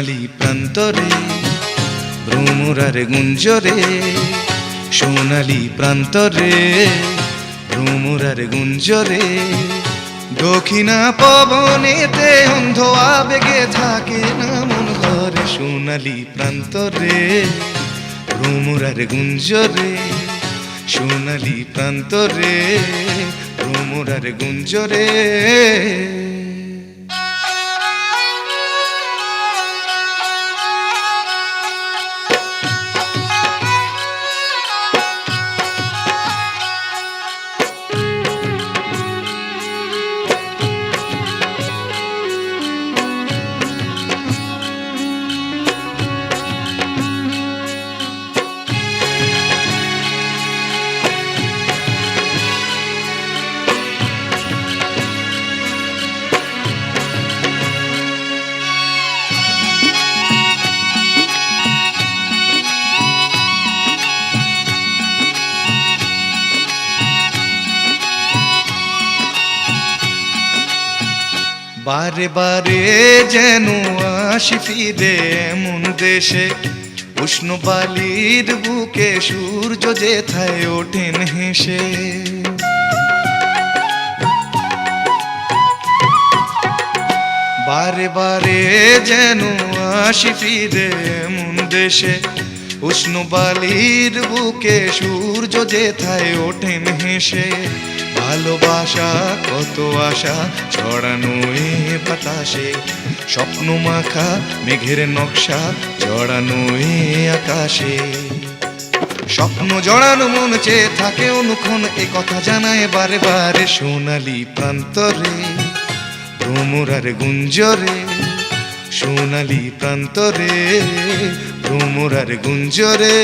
সোনালি প্রান্তরে ভ্রমরার গুঞ্জরে, সোনালি প্রান্তরে ভ্রমরার গুঞ্জরে। দক্ষিণা পবনেতে অন্ধ আবেগে থাকে না মন ঘরে, সোনালি প্রান্তরে ভ্রমরার গুঞ্জরে, সোনালি প্রান্তরে ভ্রমরার গুঞ্জরে। বারে বারে যেন আসি ফিরে এমন দেশে, উষ্ণ বালির বুকে সূর্য যেথায় ওঠেন হেসে। বারে বারে যেন আসি ফিরে এমন দেশে, উষ্ণ বালির বুকে সূর্য যেথায় ওঠেন হেসে। ভালোবাসা কত আশা ছড়ানো এ বাতাসে, স্বপ্ন মাখা মেঘের নকশা জড়ানো এ আকাশে। স্বপ্ন জড়ানো মন চেয়ে থাকে অনুক্ষণ, এ কথা জানায় বারে বারে সোনালি প্রান্তরে ভ্রমরার গুঞ্জরে, সোনালি প্রান্তরে ভ্রমরার গুঞ্জরে।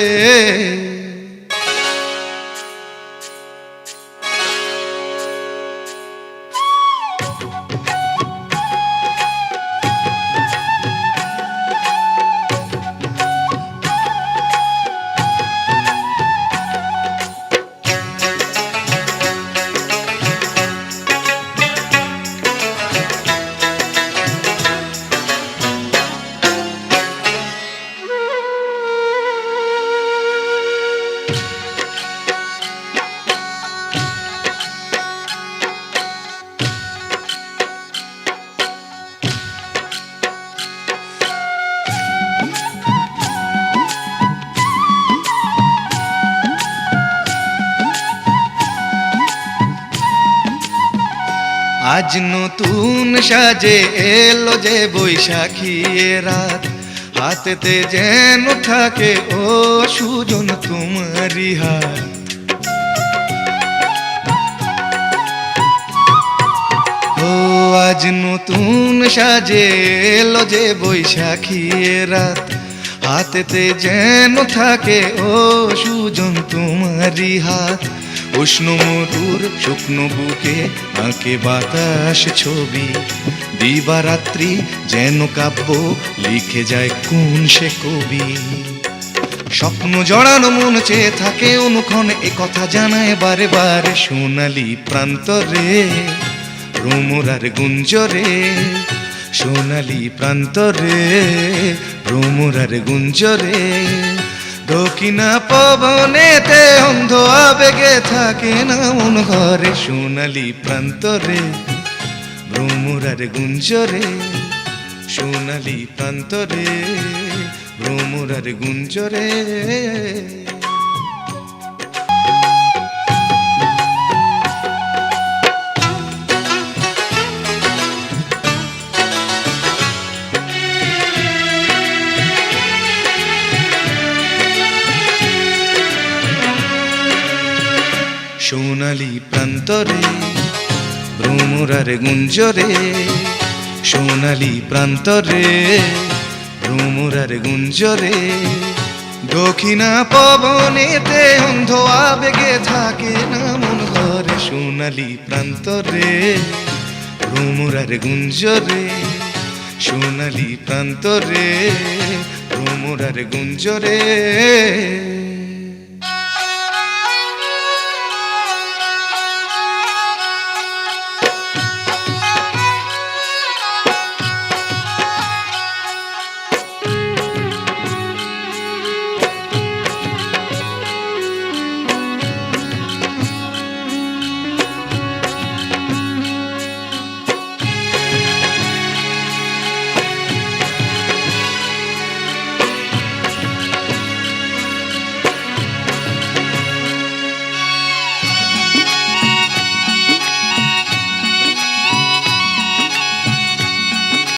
আজ নতুন সাজে এলো যে বৈশাখী রাত, হাতেতে যেন থাকে ও সুজন তোমারি হাত। ও আজ নতুন সাজে এলো যে বৈশাখী রাত, হাতেতে যেন থাকে ও সুজন তোমারি হাত। উষ্ণ মধুর শুকনো বুকে আঁকে বাতাস ছবি, দিবারাত্রি যেন কাব্য লিখে যায় কোন সে কবি। স্বপ্ন জড়ানো মন চেয়ে থাকে অনুক্ষণ, এ কথা জানায় বারে বারে সোনালি প্রান্তরে ভ্রমরার গুঞ্জরে, সোনালি প্রান্তরে ভ্রমরার গুঞ্জরে। দক্ষিণা পবনেতে অন্ধ আবেগে থাকে না মন ঘরে, সোনালি প্রান্তরে ভ্রমরার গুঞ্জরে, সোনালি প্রান্তরে ভ্রমরার গুঞ্জরে। সোনালি প্রান্তরে ভ্রমরার গুঞ্জরে, সোনালি প্রান্তরে ভ্রমরার গুঞ্জরে। দক্ষিণা পবনেতে অন্ধ আবেগে থাকে না মন ঘরে, সোনালি প্রান্তরে ভ্রমরার গুঞ্জরে, সোনালি প্রান্তরে ভ্রমরার গুঞ্জরে।